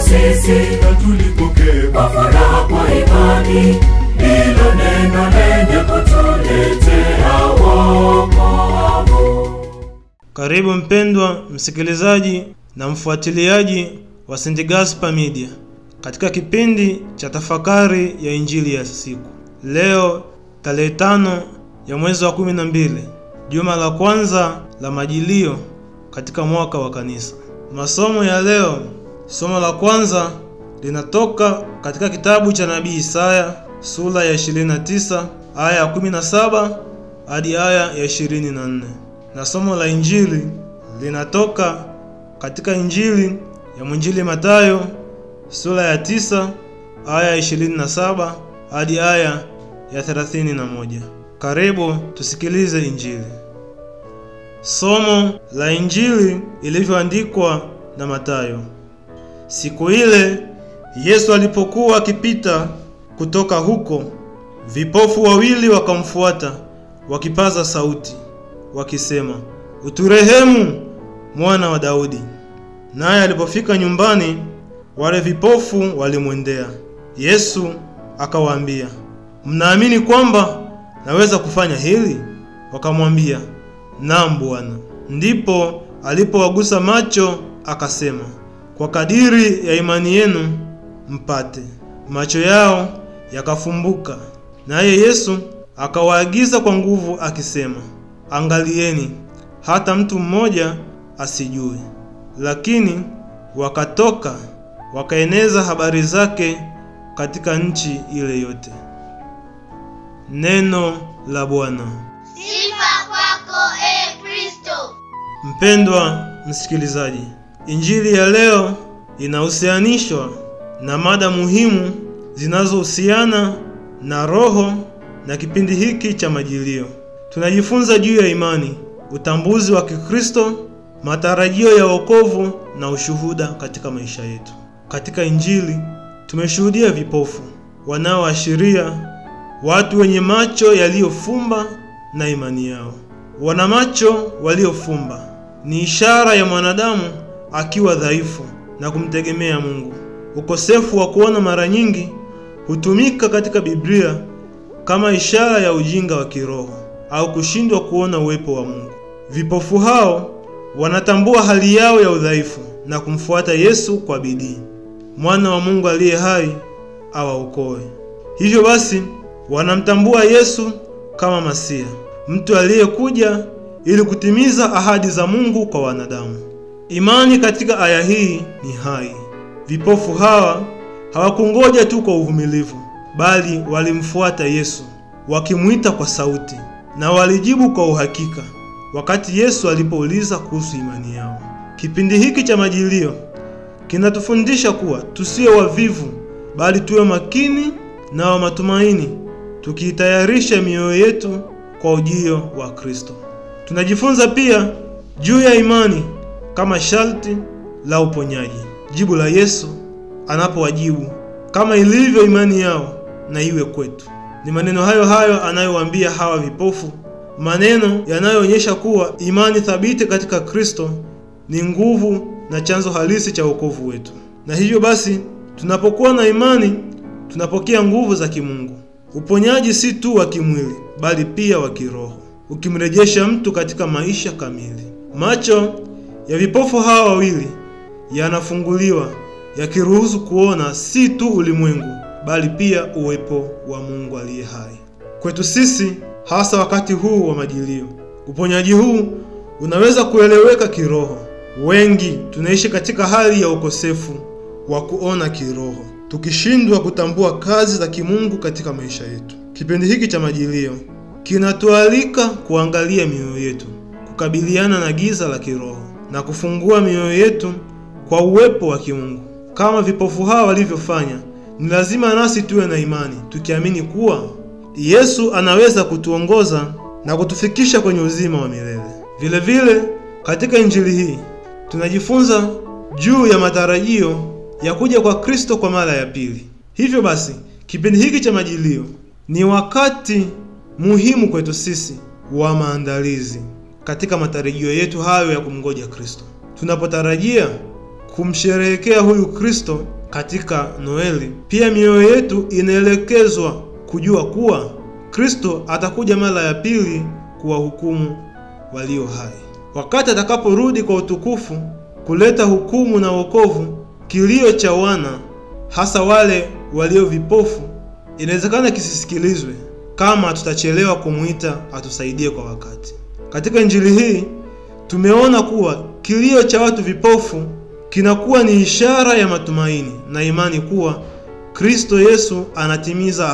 sisi, na tulipokea kwa furaha kwa imani hilo neno lenye kutuletea wokovu. Karibu mpendwa msikilizaji na mfuatiliaji wa St. Gaspar Media katika kipindi cha tafakari ya Injili ya siku. Leo tarehe 5 ya mwezi wa 12, juma la kwanza la Majilio katika mwaka wa kanisa. Masomo ya leo, somo la kwanza linatoka katika kitabu cha Nabii Isaya sura ya 29 aya ya 17 hadi aya ya 24. Na somo la Injili linatoka katika Injili ya Mwinjili Mathayo sura ya 9 aya ya 27 hadi aya ya 31. Karibu tusikilize Injili. Somo la Injili ilivyoandikwa na Mathayo. Siku ile Yesu alipokuwa akipita kutoka huko, vipofu wawili wakamfuata wakipaza sauti wakisema, "Uturehemu, mwana wa Daudi." Naye alipofika nyumbani, wale vipofu walimwendea. Yesu akawaambia, "Mnaamini kwamba naweza kufanya hili?" Wakamwambia, "Naam Bwana." Ndipo alipowagusa macho akasema, "Kwa kadiri ya imani yenu mpate." Macho yao yakafumbuka. Naye Yesu akawaagiza kwa nguvu akisema, "Angalieni, hata mtu mmoja asijue." Lakini wakatoka wakaeneza habari zake katika nchi ile yote. Neno la Bwana. Sifa kwako Kristo. Mpendwa msikilizaji, Injili ya leo inahusianishwa na mada muhimu zinazohusiana na roho na kipindi hiki cha Majilio. Tunajifunza juu ya imani, utambuzi wa Kikristo, matarajio ya wokovu na ushuhuda katika maisha yetu. Katika Injili tumeshuhudia vipofu wanaoashiria watu wenye macho yaliyofumba na imani yao. Wana macho waliofumba ni ishara ya mwanadamu akiwa dhaifu na kumtegemea Mungu. Ukosefu wa kuona mara nyingi hutumika katika Biblia kama ishara ya ujinga wa kiroho au kushindwa kuona uwepo wa Mungu. Vipofu hao wanatambua hali yao ya udhaifu na kumfuata Yesu kwa bidii, mwana wa Mungu aliye hai awaokoe. Hivyo basi wanamtambua Yesu kama Masia, mtu aliyekuja ili kutimiza ahadi za Mungu kwa wanadamu. Imani katika aya hii ni hai. Vipofu hawa hawakungoja tu kwa uvumilivu, bali walimfuata Yesu wakimuita kwa sauti, na walijibu kwa uhakika wakati Yesu alipouliza kuhusu imani yao. Kipindi hiki cha Majilio kinatufundisha kuwa tusiwe wavivu, bali tuwe makini na wa matumaini, tukiitayarisha mioyo yetu kwa ujio wa Kristo. Tunajifunza pia juu ya imani kama sharti la uponyaji. Jibu la Yesu anapowajibu, "Kama ilivyo imani yao na iwe kwetu." Ni maneno hayo hayo anayowaambia hawa vipofu, maneno yanayoonyesha kuwa imani thabiti katika Kristo ni nguvu na chanzo halisi cha wokovu wetu. Na hivyo basi, tunapokuwa na imani, tunapokea nguvu za kimungu. Uponyaji si tu wa kimwili, bali pia wa kiroho, ukimrejesha mtu katika maisha kamili. Macho ya vipofu hawa wawili yanafunguliwa, yakiruhusu kuona si tu ulimwengu, bali pia uwepo wa Mungu aliye hai. Kwetu sisi, hasa wakati huu wa Majilio, uponyaji huu unaweza kueleweka kiroho. Wengi tunaishi katika hali ya ukosefu wa kuona kiroho, tukishindwa kutambua kazi za kimungu katika maisha yetu. Kipindi hiki cha Majilio kinatualika kuangalia mioyo yetu, kukabiliana na giza la kiroho na kufungua mioyo yetu kwa uwepo wa kimungu. Kama vipofu hawa walivyofanya, ni lazima nasi tuwe na imani, tukiamini kuwa Yesu anaweza kutuongoza na kutufikisha kwenye uzima wa milele. Vile vile, katika Injili hii tunajifunza juu ya matarajio ya kuja kwa Kristo kwa mara ya pili. Hivyo basi, kipindi hiki cha Majilio ni wakati muhimu kwetu sisi wa maandalizi katika matarajio yetu hayo ya kumngoja Kristo. Tunapotarajia kumsherehekea huyu Kristo, katika Noeli, pia mioyo yetu inaelekezwa kujua kuwa Kristo atakuja mara ya pili kuwahukumu walio hai. Wakati atakaporudi kwa utukufu kuleta hukumu na wokovu, kilio cha wana, hasa wale walio vipofu, inawezekana kisisikilizwe kama tutachelewa kumuita atusaidie kwa wakati. Katika Injili hii tumeona kuwa kilio cha watu vipofu kinakuwa ni ishara ya matumaini na imani kuwa Kristo Yesu anatimiza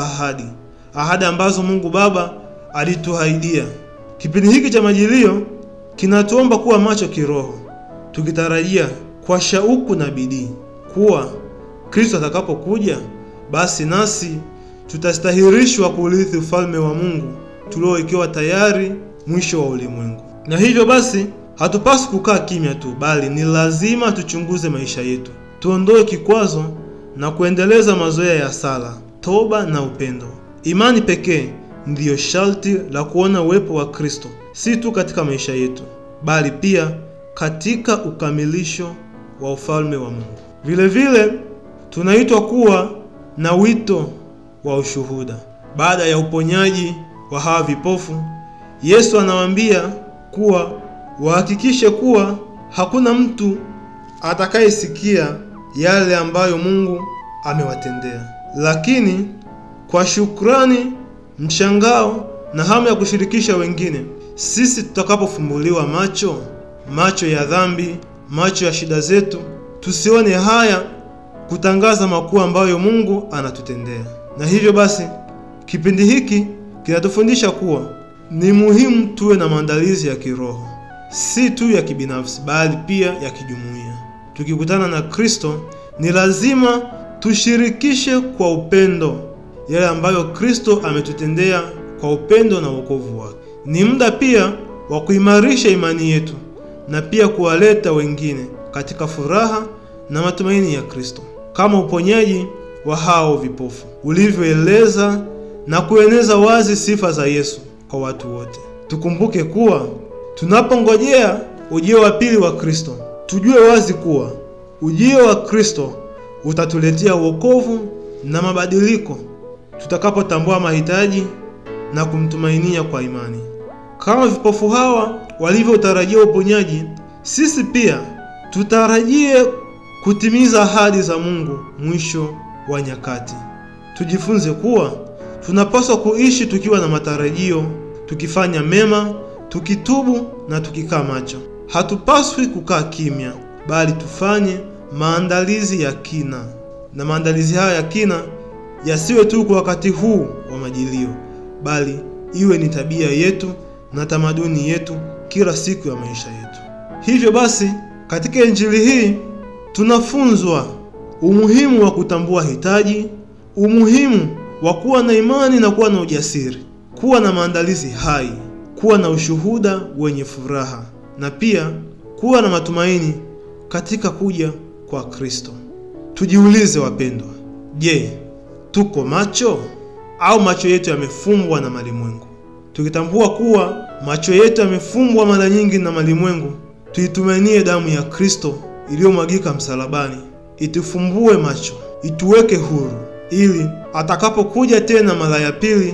ahadi ambazo Mungu Baba alituahidia. Kipindi hiki cha majilio kinatuomba kuwa macho kiroho, tukitarajia kwa shauku na bidii kuwa Kristo atakapokuja, basi nasi tutastahirishwa kurithi ufalme wa Mungu tuliowekewa tayari mwisho wa ulimwengu. Na hivyo basi hatupaswi kukaa kimya tu, bali ni lazima tuchunguze maisha yetu, tuondoe kikwazo na kuendeleza mazoea ya sala, toba na upendo. Imani pekee ndiyo sharti la kuona uwepo wa Kristo, si tu katika maisha yetu, bali pia katika ukamilisho wa ufalme wa Mungu. Vile vile tunaitwa kuwa na wito wa ushuhuda. Baada ya uponyaji wa hawa vipofu, Yesu anawaambia kuwa wahakikishe kuwa hakuna mtu atakayesikia yale ambayo Mungu amewatendea. Lakini kwa shukrani, mshangao na hamu ya kushirikisha wengine, sisi tutakapofumbuliwa macho ya dhambi, macho ya shida zetu, tusione haya kutangaza makuu ambayo Mungu anatutendea. Na hivyo basi kipindi hiki kinatufundisha kuwa ni muhimu tuwe na maandalizi ya kiroho, si tu ya kibinafsi bali pia ya kijumuiya. Tukikutana na Kristo ni lazima tushirikishe kwa upendo yale ambayo Kristo ametutendea kwa upendo na wokovu wake. Ni muda pia wa kuimarisha imani yetu na pia kuwaleta wengine katika furaha na matumaini ya Kristo, kama uponyaji wa hao vipofu ulivyoeleza na kueneza wazi sifa za Yesu kwa watu wote. Tukumbuke kuwa tunapongojea ujio wa pili wa Kristo, tujue wazi kuwa ujio wa Kristo utatuletea wokovu na mabadiliko tutakapotambua mahitaji na kumtumainia kwa imani. Kama vipofu hawa walivyotarajia uponyaji, sisi pia tutarajie kutimiza ahadi za Mungu mwisho wa nyakati. Tujifunze kuwa tunapaswa kuishi tukiwa na matarajio, tukifanya mema, tukitubu na tukikaa macho. Hatupaswi kukaa kimya, bali tufanye maandalizi ya kina. Na maandalizi haya ya kina yasiwe tu kwa wakati huu wa majilio, bali iwe ni tabia yetu na tamaduni yetu kila siku ya maisha yetu. Hivyo basi katika Injili hii tunafunzwa umuhimu wa kutambua hitaji, umuhimu wa kuwa na imani na kuwa na ujasiri, kuwa na maandalizi hai, kuwa na ushuhuda wenye furaha, na pia kuwa na matumaini katika kuja kwa Kristo. Tujiulize wapendwa, je, tuko macho au macho yetu yamefumbwa na malimwengu? Tukitambua kuwa macho yetu yamefumbwa mara nyingi na malimwengu, tuitumainie damu ya Kristo iliyomwagika msalabani, itufumbue macho, ituweke huru, ili atakapokuja tena mara ya pili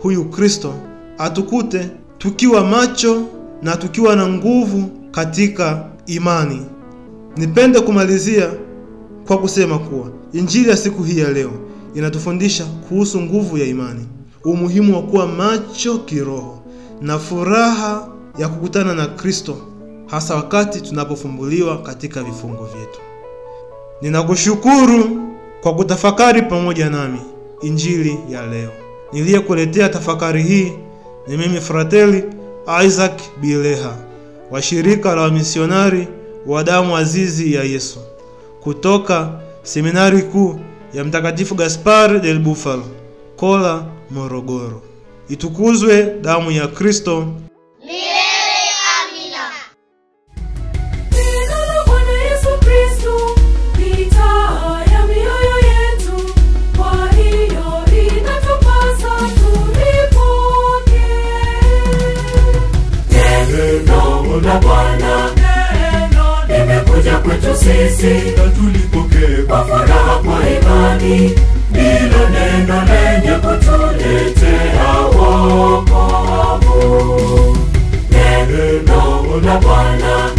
huyu Kristo atukute tukiwa macho na tukiwa na nguvu katika imani. Nipende kumalizia kwa kusema kuwa Injili ya siku hii ya leo inatufundisha kuhusu nguvu ya imani, umuhimu wa kuwa macho kiroho na furaha ya kukutana na Kristo, hasa wakati tunapofumbuliwa katika vifungo vyetu. Ninakushukuru kwa kutafakari pamoja nami Injili ya leo. Niliyekuletea tafakari hii ni mimi Frateli Isaac Bileha wa shirika la wamisionari wa damu azizi ya Yesu kutoka Seminari Kuu ya Mtakatifu Gaspar del Bufalo, Kola, Morogoro. Itukuzwe damu ya Kristo. Milele amina. Neno la Bwana Yesu Kristo ni taa ya mioyo yetu, kwa hiyo inatupasa tulipokee. Neno la Bwana limekuja kwetu sisi, na tulipokee kwa furaha kwa imani hilo neno lenye kutuletea wokovu. Neno la Bwana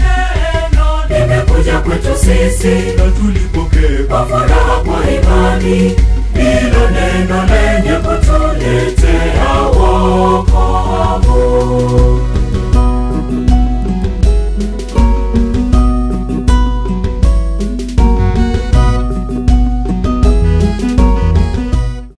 limekuja kwetu sisi, na tulipokee kwa furaha kwa imani hilo neno lenye kutuletea wokovu.